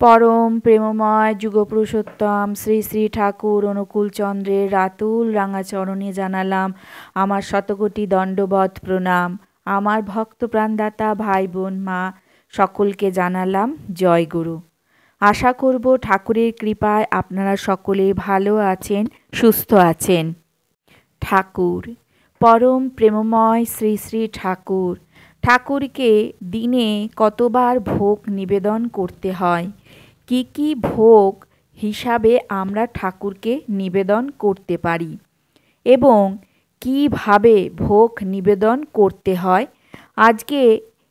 পরম প্রেমময় যুগপুরুষোত্তম শ্রী শ্রী ঠাকুর অনুকূলচন্দ্রের রাতুল রাঙা চরণে জানালাম আমার শতকোটি দণ্ডবৎ প্রণাম। আমার ভক্ত প্রাণদাতা ভাই বোন মা সকলকে জানালাম জয় গুরু। আশা করব ঠাকুরের কৃপায় আপনারা সকলে ভালো আছেন, সুস্থ আছেন। ঠাকুর পরম প্রেমময় শ্রী শ্রী ঠাকুর, ঠাকুরকে দিনে কতবার ভোগ নিবেদন করতে হয়, কি কি ভোগ হিসাবে আমরা ঠাকুরকে নিবেদন করতে পারি এবং কিভাবে ভোগ নিবেদন করতে হয়, আজকে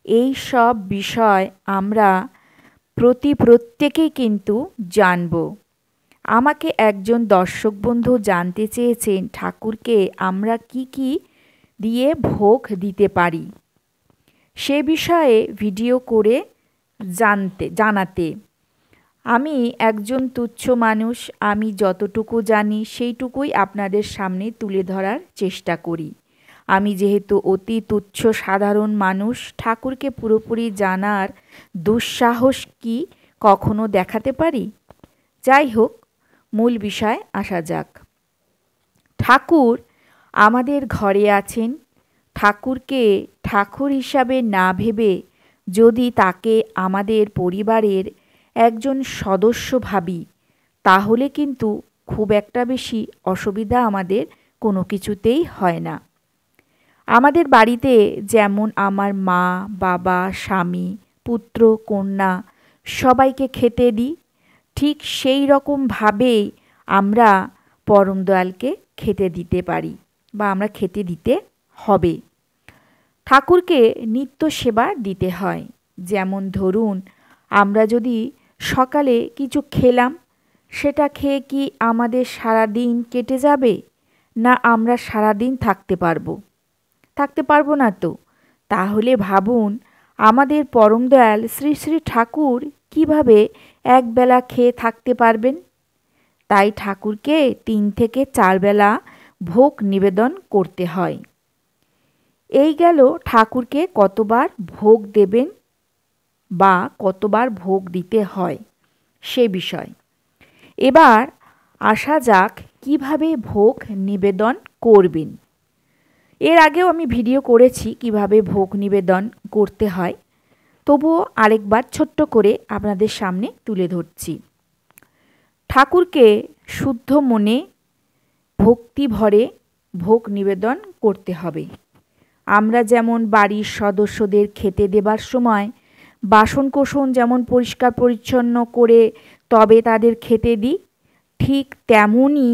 এই সব বিষয় আমরা প্রত্যেকেই কিন্তু জানব। আমাকে একজন দর্শক বন্ধু জানতে চেয়েছেন ঠাকুরকে আমরা কি কি দিয়ে ভোগ দিতে পারি, সে বিষয়ে ভিডিও করে জানাতে। আমি একজন তুচ্ছ মানুষ, আমি যতটুকু জানি সেইটুকুই আপনাদের সামনে তুলে ধরার চেষ্টা করি। আমি যেহেতু অতি তুচ্ছ সাধারণ মানুষ, ঠাকুরকে পুরোপুরি জানার দুঃসাহস কি কখনো দেখাতে পারি? যাই হোক, মূল বিষয়ে আসা যাক। ঠাকুর আমাদের ঘরে আছেন। ঠাকুরকে ঠাকুর হিসাবে না ভেবে যদি তাকে আমাদের পরিবারের একজন সদস্য ভাবি, তাহলে কিন্তু খুব একটা বেশি অসুবিধা আমাদের কোনো কিছুতেই হয় না। আমাদের বাড়িতে যেমন আমার মা, বাবা, স্বামী, পুত্র, কন্যা সবাইকে খেতে দিই, ঠিক সেই রকমভাবেই আমরা পরম দয়ালকে খেতে দিতে পারি বা আমরা খেতে দিতে হবে। ঠাকুরকে নিত্য সেবা দিতে হয়। যেমন ধরুন, আমরা যদি সকালে কিছু খেলাম, সেটা খেয়ে কি আমাদের সারা দিন কেটে যাবে? না আমরা সারা দিন থাকতে পারবো না তো। তাহলে ভাবুন, আমাদের পরম দয়াল শ্রী শ্রী ঠাকুর কিভাবে একবেলা খেয়ে থাকতে পারবেন? তাই ঠাকুরকে 3 থেকে 4 বেলা ভোগ নিবেদন করতে হয়। এই গেল ঠাকুরকে কতবার ভোগ দেবেন বা কতবার ভোগ দিতে হয় সে বিষয়। এবার আসা যাক কিভাবে ভোগ নিবেদন করবেন। এর আগেও আমি ভিডিও করেছি কিভাবে ভোগ নিবেদন করতে হয়, তবুও আরেকবার ছোট্ট করে আপনাদের সামনে তুলে ধরছি। ঠাকুরকে শুদ্ধ মনে ভক্তি ভরে ভোগ নিবেদন করতে হবে। আমরা যেমন বাড়ির সদস্যদের খেতে দেবার সময় বাসনকোসন যেমন পরিষ্কার পরিচ্ছন্ন করে তবে তাদের খেতে দিই, ঠিক তেমনই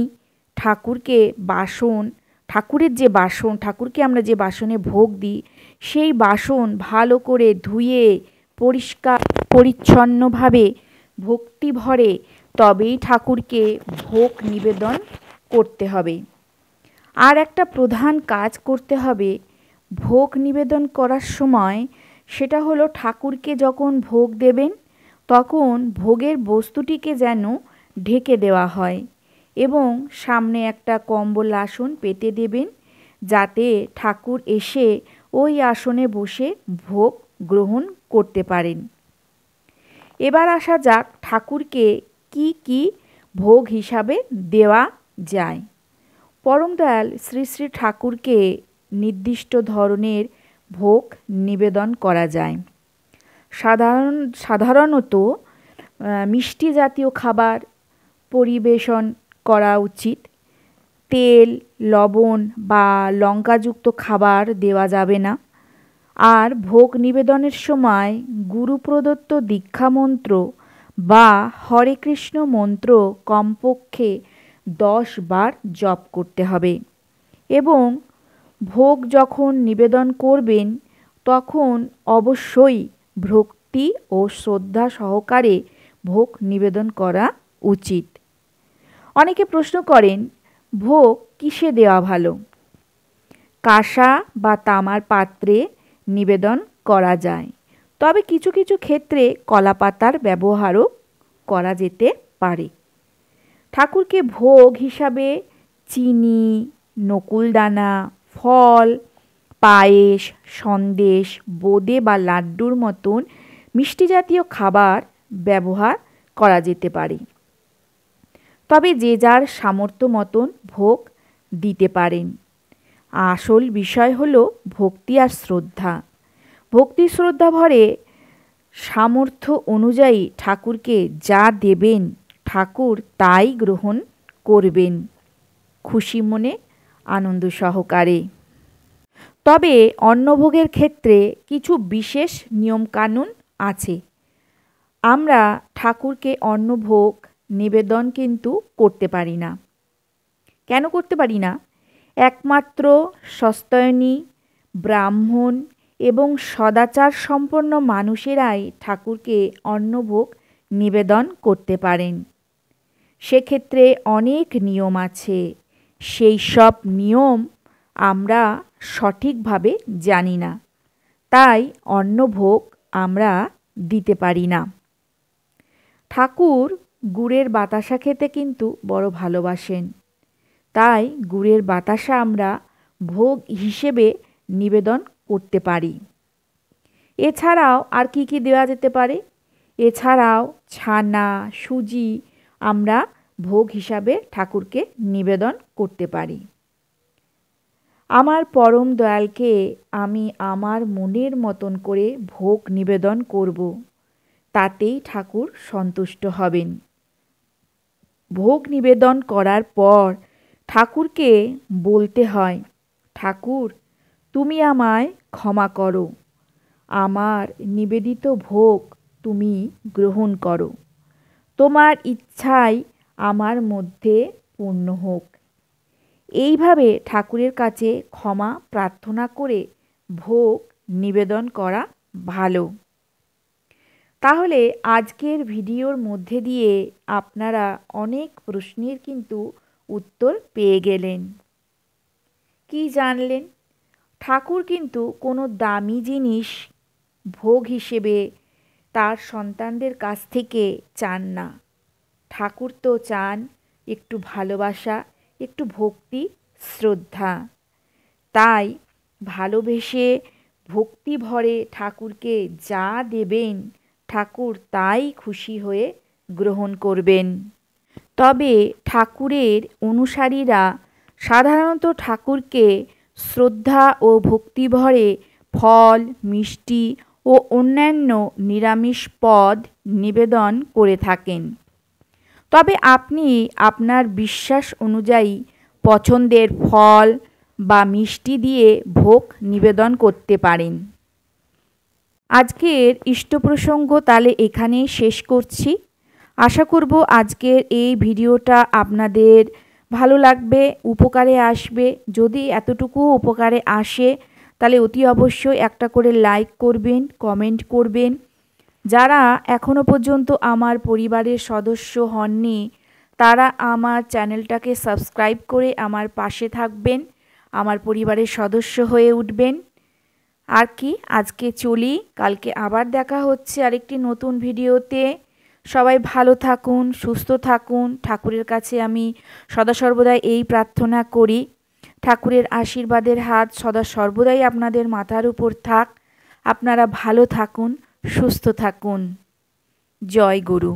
ঠাকুরকে আমরা যে বাসনে ভোগ দিই, সেই বাসন ভালো করে ধুয়ে পরিষ্কার পরিচ্ছন্নভাবে ভক্তি ভরে তবেই ঠাকুরকে ভোগ নিবেদন করতে হবে। আর একটা প্রধান কাজ করতে হবে ভোগ নিবেদন করার সময়, সেটা হলো ঠাকুরকে যখন ভোগ দেবেন তখন ভোগের বস্তুটিকে যেন ঢেকে দেওয়া হয় এবং সামনে একটা কম্বল আসন পেতে দেবেন, যাতে ঠাকুর এসে ওই আসনে বসে ভোগ গ্রহণ করতে পারেন। এবার আসা যাক ঠাকুরকে কি কি ভোগ হিসাবে দেওয়া যায়। পরম দয়াল শ্রী শ্রী ঠাকুরকে নির্দিষ্ট ধরনের ভোগ নিবেদন করা যায়। সাধারণত মিষ্টি জাতীয় খাবার পরিবেশন করা উচিত। তেল, লবণ বা লঙ্কাযুক্ত খাবার দেওয়া যাবে না। আর ভোগ নিবেদনের সময় গুরু প্রদত্ত দীক্ষা মন্ত্র বা হরে কৃষ্ণ মন্ত্র কমপক্ষে 10 বার জপ করতে হবে এবং ভোগ যখন নিবেদন করবেন তখন অবশ্যই ভক্তি ও শ্রদ্ধা সহকারে ভোগ নিবেদন করা উচিত। অনেকে প্রশ্ন করেন, ভোগ কিসে দেওয়া ভালো? কাঁসা বা তামার পাত্রে নিবেদন করা যায়, তবে কিছু কিছু ক্ষেত্রে কলাপাতার ব্যবহারও করা যেতে পারে। ঠাকুরকে ভোগ হিসাবে চিনি, নকুলদানা, ফল, পায়েস, সন্দেশ, বোঁদে বা লাড্ডুর মতন মিষ্টি জাতীয় খাবার ব্যবহার করা যেতে পারে। তবে যে যার সামর্থ্য মতন ভোগ দিতে পারেন। আসল বিষয় হলো ভক্তি আর শ্রদ্ধা। ভক্তি শ্রদ্ধা ভরে সামর্থ্য অনুযায়ী ঠাকুরকে যা দেবেন ঠাকুর তাই গ্রহণ করবেন খুশি মনে, আনন্দ সহকারে। তবে অন্নভোগের ক্ষেত্রে কিছু বিশেষ নিয়মকানুন আছে। আমরা ঠাকুরকে অন্নভোগ নিবেদন কিন্তু করতে পারি না। কেন করতে পারি না? একমাত্র সস্তায়নী, ব্রাহ্মণ এবং সদাচার সম্পন্ন মানুষেরাই ঠাকুরকে অন্নভোগ নিবেদন করতে পারেন। সেক্ষেত্রে অনেক নিয়ম আছে। সেই সব নিয়ম আমরা সঠিকভাবে জানি না, তাই অন্নভোগ আমরা দিতে পারি না। ঠাকুর গুড়ের বাতাসা খেতে কিন্তু বড় ভালোবাসেন, তাই গুড়ের বাতাসা আমরা ভোগ হিসেবে নিবেদন করতে পারি। এছাড়াও আর কি কি দেওয়া যেতে পারে? এছাড়াও ছানা, সুজি আমরা ভোগ হিসাবে ঠাকুরকে নিবেদন করতে পারি। আমার পরম দয়ালকে আমি আমার মনের মতন করে ভোগ নিবেদন করব, তাতেই ঠাকুর সন্তুষ্ট হবেন। ভোগ নিবেদন করার পর ঠাকুরকে বলতে হয়, ঠাকুর তুমি আমায় ক্ষমা করো, আমার নিবেদিত ভোগ তুমি গ্রহণ করো, তোমার ইচ্ছাই আমার মধ্যে পূর্ণ হোক। এইভাবে ঠাকুরের কাছে ক্ষমা প্রার্থনা করে ভোগ নিবেদন করা ভালো। তাহলে আজকের ভিডিওর মধ্যে দিয়ে আপনারা অনেক প্রশ্নের কিন্তু উত্তর পেয়ে গেলেন। কি জানলেন? ঠাকুর কিন্তু কোনো দামি জিনিস ভোগ হিসেবে তার সন্তানদের কাছ থেকে চান না। ঠাকুর তো চান একটু ভালোবাসা, একটু ভক্তি, শ্রদ্ধা। তাই ভালোবেসে ভক্তি ভরে ঠাকুরকে যা দেবেন ঠাকুর তাই খুশি হয়ে গ্রহণ করবেন। তবে ঠাকুরের অনুসারীরা সাধারণত ঠাকুরকে শ্রদ্ধা ও ভক্তি ভরে ফল, মিষ্টি ও অন্যান্য নিরামিষ পদ নিবেদন করে থাকেন। তবে আপনি আপনার বিশ্বাস অনুযায়ী পছন্দের ফল বা মিষ্টি দিয়ে ভোগ নিবেদন করতে পারেন। আজকের ইষ্ট প্রসঙ্গ তাহলে এখানেই শেষ করছি। আশা করব আজকের এই ভিডিওটা আপনাদের ভালো লাগবে, উপকারে আসবে। যদি এতটুকু উপকারে আসে তাহলে অতি অবশ্যই একটা করে লাইক করবেন, কমেন্ট করবেন। যারা এখনও পর্যন্ত আমার পরিবারের সদস্য হননি তারা আমার চ্যানেলটাকে সাবস্ক্রাইব করে আমার পাশে থাকবেন, আমার পরিবারের সদস্য হয়ে উঠবেন। আর কি, আজকে চলি, কালকে আবার দেখা হচ্ছে আরেকটি নতুন ভিডিওতে। সবাই ভালো থাকুন, সুস্থ থাকুন। ঠাকুরের কাছে আমি সদা সর্বদাই এই প্রার্থনা করি, ঠাকুরের আশীর্বাদের হাত সদা সর্বদাই আপনাদের মাথার উপর থাক। আপনারা ভালো থাকুন, সুস্থ থাকুন। জয় গুরু।